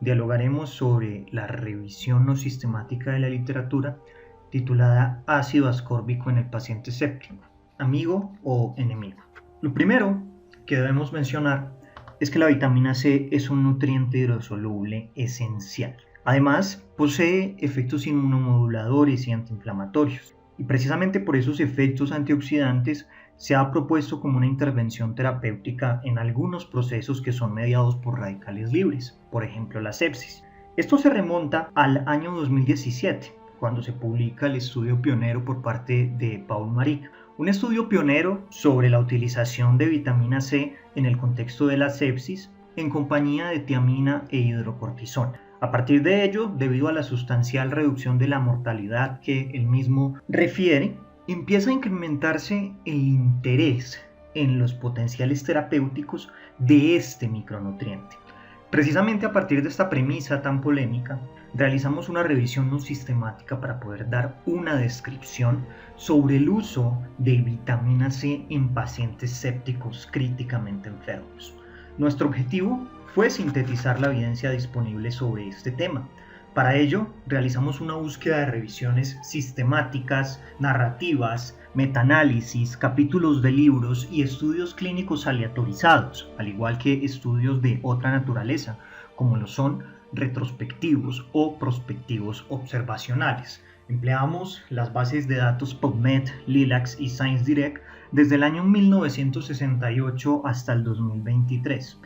dialogaremos sobre la revisión no sistemática de la literatura titulada Ácido ascórbico en el paciente séptico, amigo o enemigo. Lo primero que debemos mencionar es que la vitamina C es un nutriente hidrosoluble esencial. Además, posee efectos inmunomoduladores y antiinflamatorios. Y precisamente por esos efectos antioxidantes se ha propuesto como una intervención terapéutica en algunos procesos que son mediados por radicales libres, por ejemplo la sepsis. Esto se remonta al año 2017, cuando se publica el estudio pionero por parte de Paul Marik, un estudio pionero sobre la utilización de vitamina C en el contexto de la sepsis en compañía de tiamina e hidrocortisona. A partir de ello, debido a la sustancial reducción de la mortalidad que él mismo refiere, empieza a incrementarse el interés en los potenciales terapéuticos de este micronutriente. Precisamente a partir de esta premisa tan polémica, realizamos una revisión no sistemática para poder dar una descripción sobre el uso de vitamina C en pacientes sépticos críticamente enfermos. Nuestro objetivo fue sintetizar la evidencia disponible sobre este tema. Para ello, realizamos una búsqueda de revisiones sistemáticas, narrativas, metaanálisis, capítulos de libros y estudios clínicos aleatorizados, al igual que estudios de otra naturaleza, como lo son retrospectivos o prospectivos observacionales. Empleamos las bases de datos PubMed, Lilacs y ScienceDirect desde el año 1968 hasta el 2023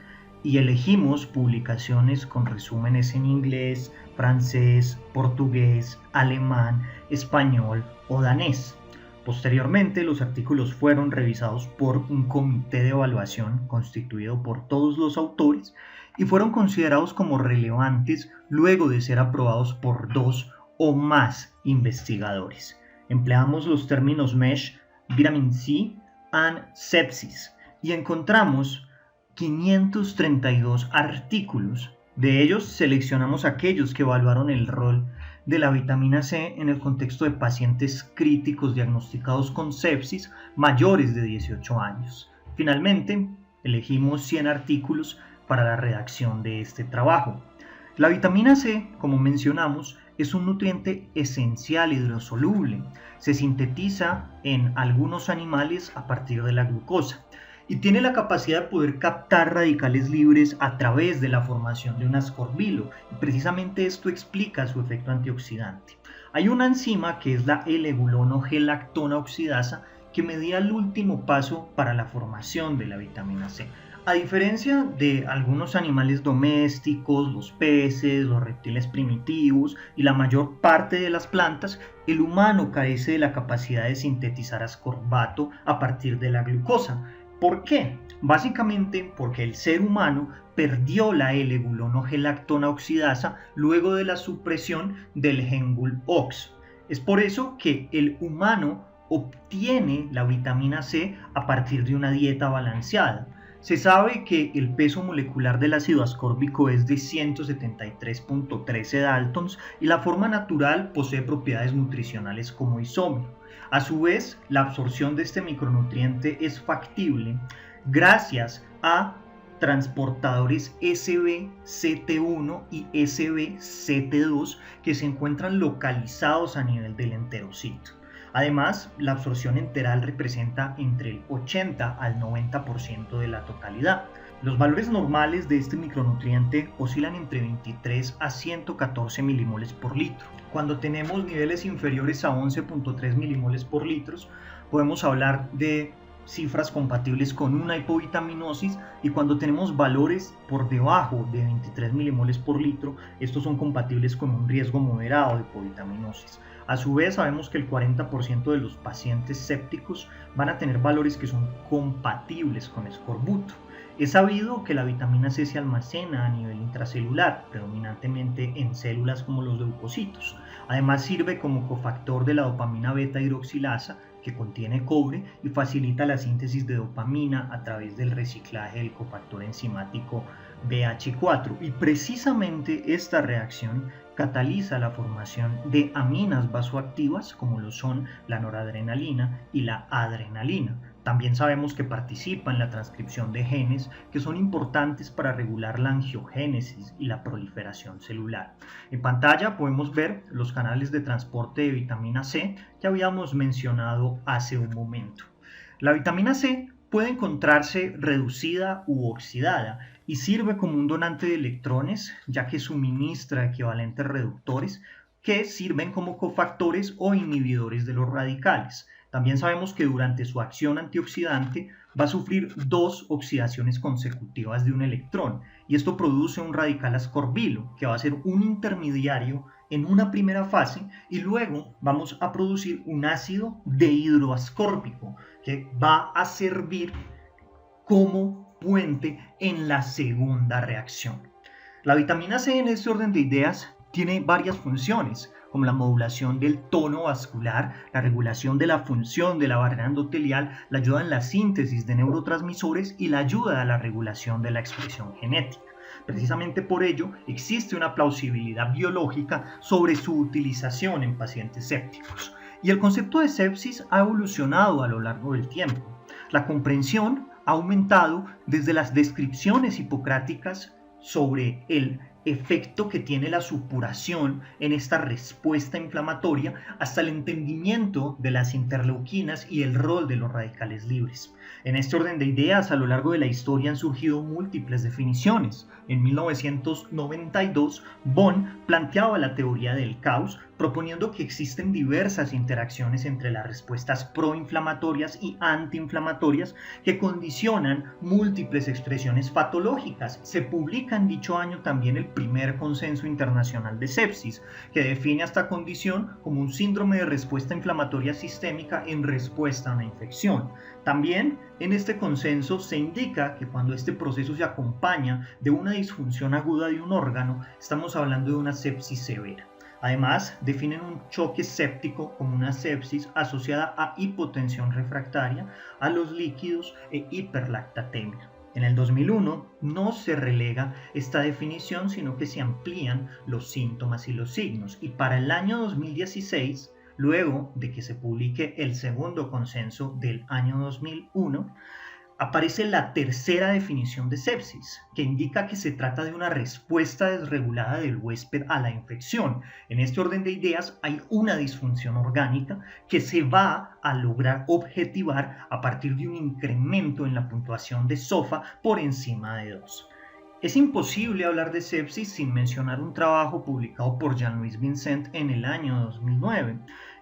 y elegimos publicaciones con resúmenes en inglés, francés, portugués, alemán, español o danés. Posteriormente, los artículos fueron revisados por un comité de evaluación constituido por todos los autores y fueron considerados como relevantes luego de ser aprobados por 2 o más investigadores. Empleamos los términos MESH, vitamin C and sepsis y encontramos 532 artículos. De ellos seleccionamos aquellos que evaluaron el rol de la vitamina C en el contexto de pacientes críticos diagnosticados con sepsis mayores de 18 años. Finalmente, elegimos 100 artículos para la redacción de este trabajo. La vitamina C, como mencionamos, es un nutriente esencial hidrosoluble. Se sintetiza en algunos animales a partir de la glucosa y tiene la capacidad de poder captar radicales libres a través de la formación de un ascorbilo, y precisamente esto explica su efecto antioxidante. Hay una enzima que es la L-gulono-G-lactona oxidasa que medía el último paso para la formación de la vitamina C. A diferencia de algunos animales domésticos, los peces, los reptiles primitivos y la mayor parte de las plantas, el humano carece de la capacidad de sintetizar ascorbato a partir de la glucosa. ¿Por qué? Básicamente porque el ser humano perdió la L-gulono-G-lactona oxidasa luego de la supresión del gen GUL-OX. Es por eso que el humano obtiene la vitamina C a partir de una dieta balanceada. Se sabe que el peso molecular del ácido ascórbico es de 173.13 daltons y la forma natural posee propiedades nutricionales como isómero. A su vez, la absorción de este micronutriente es factible gracias a transportadores SBCT1 y SBCT2 que se encuentran localizados a nivel del enterocito. Además, la absorción enteral representa entre el 80 al 90% de la totalidad. Los valores normales de este micronutriente oscilan entre 23 a 114 milimoles por litro. Cuando tenemos niveles inferiores a 11.3 milimoles por litro, podemos hablar de cifras compatibles con una hipovitaminosis, y cuando tenemos valores por debajo de 23 milimoles por litro, estos son compatibles con un riesgo moderado de hipovitaminosis. A su vez, sabemos que el 40% de los pacientes sépticos van a tener valores que son compatibles con escorbuto. Es sabido que la vitamina C se almacena a nivel intracelular, predominantemente en células como los leucocitos. Además, sirve como cofactor de la dopamina beta hidroxilasa, que contiene cobre y facilita la síntesis de dopamina a través del reciclaje del cofactor enzimático BH4. Y precisamente esta reacción cataliza la formación de aminas vasoactivas como lo son la noradrenalina y la adrenalina. También sabemos que participa en la transcripción de genes que son importantes para regular la angiogénesis y la proliferación celular. En pantalla podemos ver los canales de transporte de vitamina C que habíamos mencionado hace un momento. La vitamina C puede encontrarse reducida u oxidada y sirve como un donante de electrones, ya que suministra equivalentes reductores que sirven como cofactores o inhibidores de los radicales. También sabemos que durante su acción antioxidante va a sufrir dos oxidaciones consecutivas de un electrón y esto produce un radical ascorbilo que va a ser un intermediario en una primera fase y luego vamos a producir un ácido dehidroascórbico que va a servir como puente en la segunda reacción. La vitamina C en este orden de ideas tiene varias funciones, como la modulación del tono vascular, la regulación de la función de la barrera endotelial, la ayuda en la síntesis de neurotransmisores y la ayuda a la regulación de la expresión genética. Precisamente por ello existe una plausibilidad biológica sobre su utilización en pacientes sépticos. Y el concepto de sepsis ha evolucionado a lo largo del tiempo. La comprensión ha aumentado desde las descripciones hipocráticas sobre el efecto que tiene la supuración en esta respuesta inflamatoria hasta el entendimiento de las interleuquinas y el rol de los radicales libres. En este orden de ideas, a lo largo de la historia han surgido múltiples definiciones. En 1992, Bonn planteaba la teoría del caos, proponiendo que existen diversas interacciones entre las respuestas proinflamatorias y antiinflamatorias que condicionan múltiples expresiones patológicas. Se publica en dicho año también el primer consenso internacional de sepsis, que define esta condición como un síndrome de respuesta inflamatoria sistémica en respuesta a una infección. También en este consenso se indica que cuando este proceso se acompaña de una disfunción aguda de un órgano, estamos hablando de una sepsis severa. Además, definen un choque séptico como una sepsis asociada a hipotensión refractaria a los líquidos e hiperlactatemia. En el 2001 no se relega esta definición, sino que se amplían los síntomas y los signos. Y para el año 2016, luego de que se publique el segundo consenso del año 2001, aparece la tercera definición de sepsis, que indica que se trata de una respuesta desregulada del huésped a la infección. En este orden de ideas hay una disfunción orgánica que se va a lograr objetivar a partir de un incremento en la puntuación de SOFA por encima de 2. Es imposible hablar de sepsis sin mencionar un trabajo publicado por Jean-Louis Vincent en el año 2009.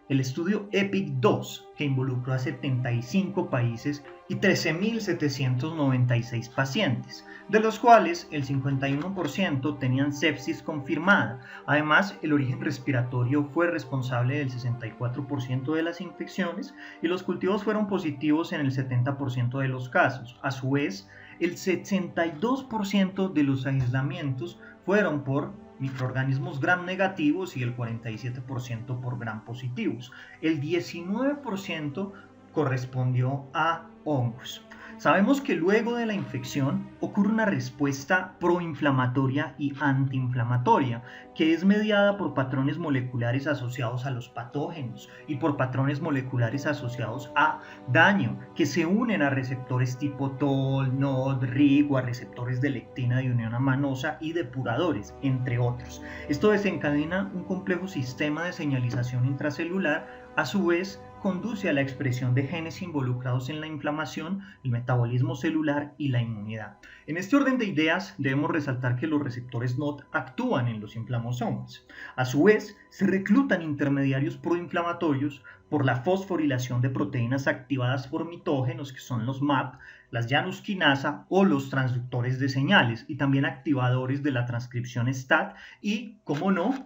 El estudio EPIC-2, que involucró a 75 países y 13.796 pacientes, de los cuales el 51% tenían sepsis confirmada. Además, el origen respiratorio fue responsable del 64% de las infecciones y los cultivos fueron positivos en el 70% de los casos. A su vez, el 62% de los aislamientos fueron por microorganismos gram negativos y el 47% por gram positivos. El 19% correspondió a hongos. Sabemos que luego de la infección ocurre una respuesta proinflamatoria y antiinflamatoria, que es mediada por patrones moleculares asociados a los patógenos y por patrones moleculares asociados a daño, que se unen a receptores tipo TOL, NOD, RIG o a receptores de lectina de unión amanosa y depuradores, entre otros. Esto desencadena un complejo sistema de señalización intracelular, a su vez conduce a la expresión de genes involucrados en la inflamación, el metabolismo celular y la inmunidad. En este orden de ideas debemos resaltar que los receptores NOD actúan en los inflamosomas. A su vez, se reclutan intermediarios proinflamatorios por la fosforilación de proteínas activadas por mitógenos, que son los MAP, las Janus quinasa o los transductores de señales, y también activadores de la transcripción STAT y, como no,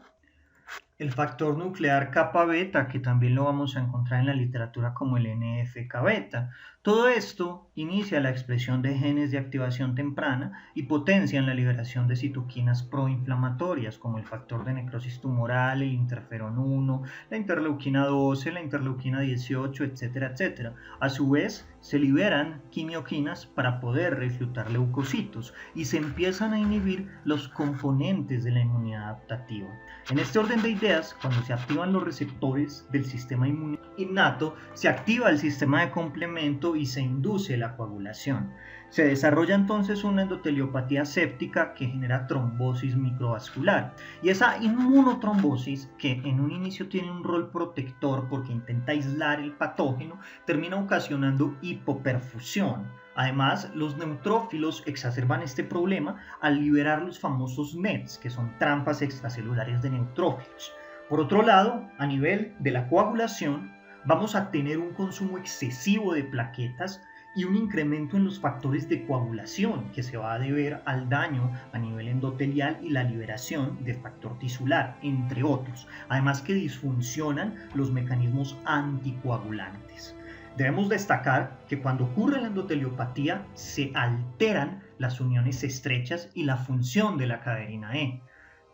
el factor nuclear kappa beta, que también lo vamos a encontrar en la literatura como el NF-κ beta. Todo esto inicia la expresión de genes de activación temprana y potencian la liberación de citoquinas proinflamatorias como el factor de necrosis tumoral, el interferón 1, la interleuquina 12, la interleuquina 18, etcétera, etcétera. A su vez, se liberan quimioquinas para poder reclutar leucocitos y se empiezan a inhibir los componentes de la inmunidad adaptativa. En este orden de ideas, cuando se activan los receptores del sistema inmune innato, se activa el sistema de complemento y se induce la coagulación. Se desarrolla entonces una endoteliopatía séptica que genera trombosis microvascular, y esa inmunotrombosis, que en un inicio tiene un rol protector porque intenta aislar el patógeno, termina ocasionando hipoperfusión. Además, los neutrófilos exacerban este problema al liberar los famosos NETs, que son trampas extracelulares de neutrófilos. Por otro lado, a nivel de la coagulación, vamos a tener un consumo excesivo de plaquetas y un incremento en los factores de coagulación que se va a deber al daño a nivel endotelial y la liberación de factor tisular, entre otros. Además que disfuncionan los mecanismos anticoagulantes. Debemos destacar que cuando ocurre la endoteliopatía se alteran las uniones estrechas y la función de la caderina E.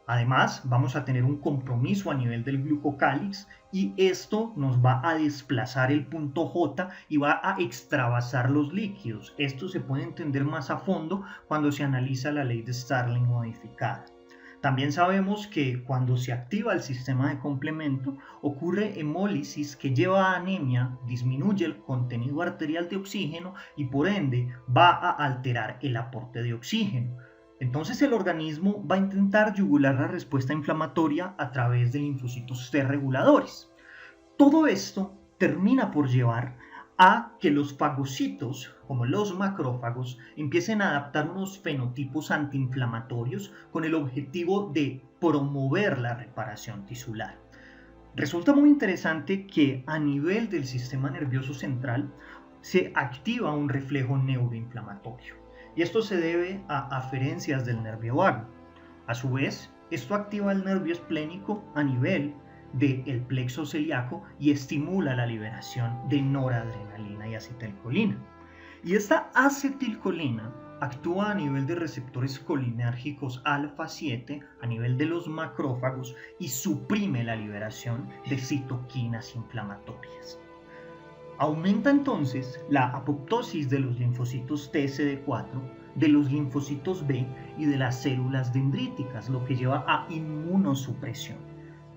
Además, vamos a tener un compromiso a nivel del glucocálix y esto nos va a desplazar el punto J y va a extravasar los líquidos. Esto se puede entender más a fondo cuando se analiza la ley de Starling modificada. También sabemos que cuando se activa el sistema de complemento ocurre hemólisis que lleva a anemia, disminuye el contenido arterial de oxígeno y por ende va a alterar el aporte de oxígeno. Entonces el organismo va a intentar yugular la respuesta inflamatoria a través de linfocitos T reguladores. Todo esto termina por llevar a que los fagocitos, como los macrófagos, empiecen a adaptar unos fenotipos antiinflamatorios con el objetivo de promover la reparación tisular. Resulta muy interesante que a nivel del sistema nervioso central se activa un reflejo neuroinflamatorio. Y esto se debe a aferencias del nervio vago. A su vez, esto activa el nervio esplénico a nivel del plexo celíaco y estimula la liberación de noradrenalina y acetilcolina. Y esta acetilcolina actúa a nivel de receptores colinérgicos alfa 7 a nivel de los macrófagos y suprime la liberación de citoquinas inflamatorias. Aumenta entonces la apoptosis de los linfocitos TSD4, de los linfocitos B y de las células dendríticas, lo que lleva a inmunosupresión.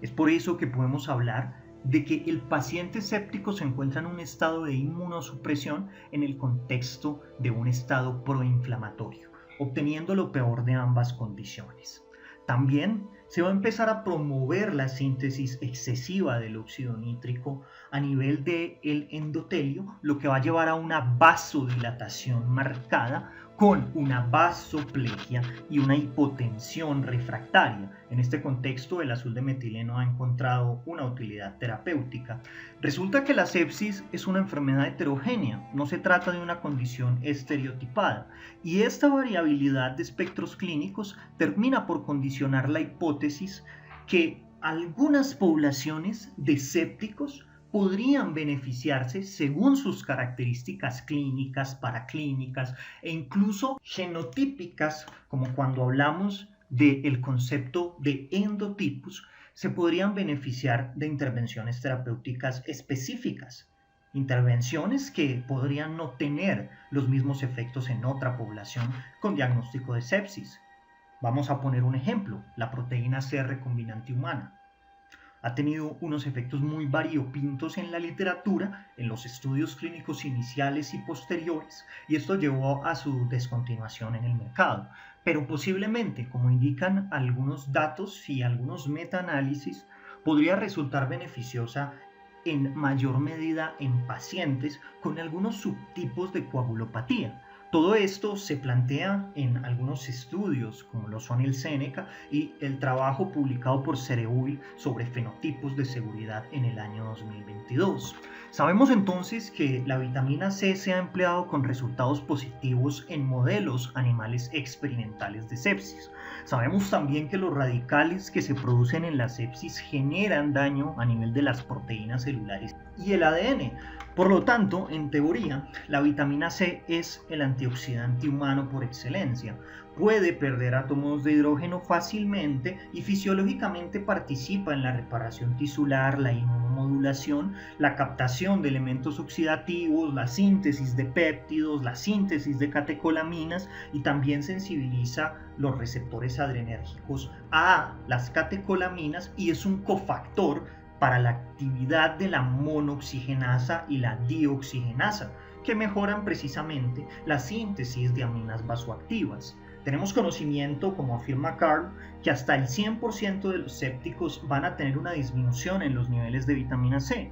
Es por eso que podemos hablar de que el paciente séptico se encuentra en un estado de inmunosupresión en el contexto de un estado proinflamatorio, obteniendo lo peor de ambas condiciones. También se va a empezar a promover la síntesis excesiva del óxido nítrico a nivel del endotelio, lo que va a llevar a una vasodilatación marcada con una vasoplegia y una hipotensión refractaria. En este contexto, el azul de metileno ha encontrado una utilidad terapéutica. Resulta que la sepsis es una enfermedad heterogénea, no se trata de una condición estereotipada, y esta variabilidad de espectros clínicos termina por condicionar la hipótesis que algunas poblaciones de sépticos podrían beneficiarse según sus características clínicas, paraclínicas e incluso genotípicas, como cuando hablamos del concepto de endotipus, se podrían beneficiar de intervenciones terapéuticas específicas, intervenciones que podrían no tener los mismos efectos en otra población con diagnóstico de sepsis. Vamos a poner un ejemplo, la proteína C recombinante humana. Ha tenido unos efectos muy variopintos en la literatura, en los estudios clínicos iniciales y posteriores, y esto llevó a su descontinuación en el mercado. Pero posiblemente, como indican algunos datos y algunos metaanálisis, podría resultar beneficiosa en mayor medida en pacientes con algunos subtipos de coagulopatía. Todo esto se plantea en algunos estudios, como lo son el Seneca y el trabajo publicado por Cerebuil sobre fenotipos de seguridad en el año 2022. Sabemos entonces que la vitamina C se ha empleado con resultados positivos en modelos animales experimentales de sepsis. Sabemos también que los radicales que se producen en la sepsis generan daño a nivel de las proteínas celulares y el ADN. Por lo tanto, en teoría, la vitamina C es el antioxidante humano por excelencia. Puede perder átomos de hidrógeno fácilmente y fisiológicamente participa en la reparación tisular, la inmunomodulación, la captación de elementos oxidativos, la síntesis de péptidos, la síntesis de catecolaminas y también sensibiliza los receptores adrenérgicos a las catecolaminas y es un cofactor para la actividad de la monooxigenasa y la dioxigenasa, que mejoran precisamente la síntesis de aminas vasoactivas. Tenemos conocimiento, como afirma Carl, que hasta el 100% de los sépticos van a tener una disminución en los niveles de vitamina C.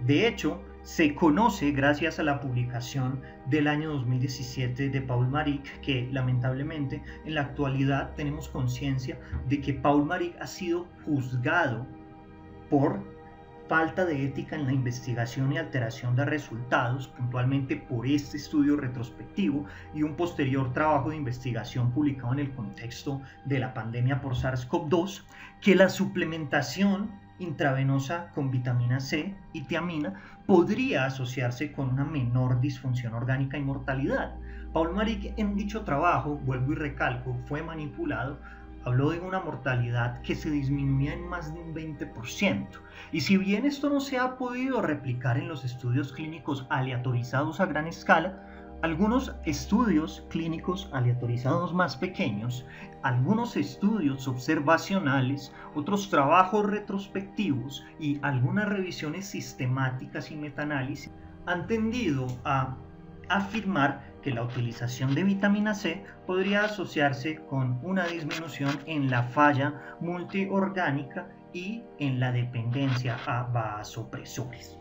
De hecho, se conoce gracias a la publicación del año 2017 de Paul Marik, que lamentablemente en la actualidad tenemos conciencia de que Paul Marik ha sido juzgado por falta de ética en la investigación y alteración de resultados, puntualmente por este estudio retrospectivo y un posterior trabajo de investigación publicado en el contexto de la pandemia por SARS-CoV-2, que la suplementación intravenosa con vitamina C y tiamina podría asociarse con una menor disfunción orgánica y mortalidad. Paul Marik en dicho trabajo, vuelvo y recalco, fue manipulado. Habló de una mortalidad que se disminuía en más de un 20%. Y si bien esto no se ha podido replicar en los estudios clínicos aleatorizados a gran escala, algunos estudios clínicos aleatorizados más pequeños, algunos estudios observacionales, otros trabajos retrospectivos y algunas revisiones sistemáticas y metaanálisis han tendido a afirmar que la utilización de vitamina C podría asociarse con una disminución en la falla multiorgánica y en la dependencia a vasopresores.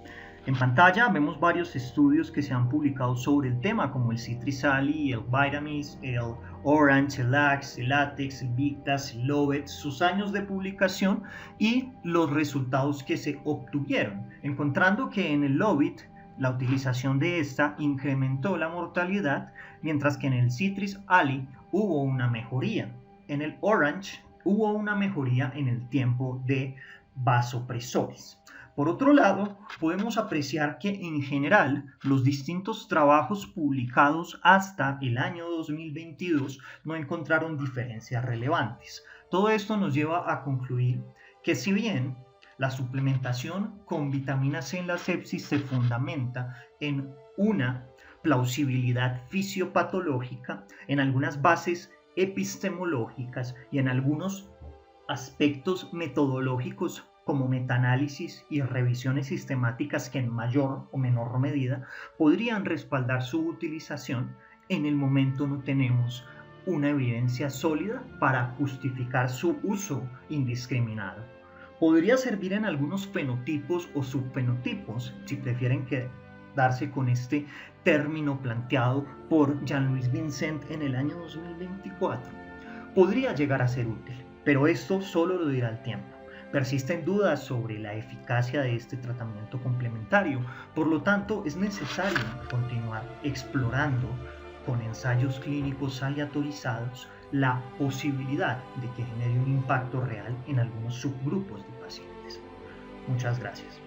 En pantalla vemos varios estudios que se han publicado sobre el tema, como el Citrisali, el Vitamins, el Orange, el Axe, el Latex, el Victas, el Lovet, sus años de publicación y los resultados que se obtuvieron, encontrando que en el Lovet la utilización de esta incrementó la mortalidad, mientras que en el Citris Ali hubo una mejoría. En el Orange hubo una mejoría en el tiempo de vasopresores. Por otro lado, podemos apreciar que en general los distintos trabajos publicados hasta el año 2022 no encontraron diferencias relevantes. Todo esto nos lleva a concluir que si bien la suplementación con vitamina C en la sepsis se fundamenta en una plausibilidad fisiopatológica, en algunas bases epistemológicas y en algunos aspectos metodológicos como metaanálisis y revisiones sistemáticas que en mayor o menor medida podrían respaldar su utilización. En el momento no tenemos una evidencia sólida para justificar su uso indiscriminado. Podría servir en algunos fenotipos o subfenotipos, si prefieren quedarse con este término planteado por Jean-Louis Vincent en el año 2024. Podría llegar a ser útil, pero esto solo lo dirá el tiempo. Persisten dudas sobre la eficacia de este tratamiento complementario, por lo tanto es necesario continuar explorando con ensayos clínicos aleatorizados la posibilidad de que genere un impacto real en algunos subgrupos de pacientes. Muchas gracias.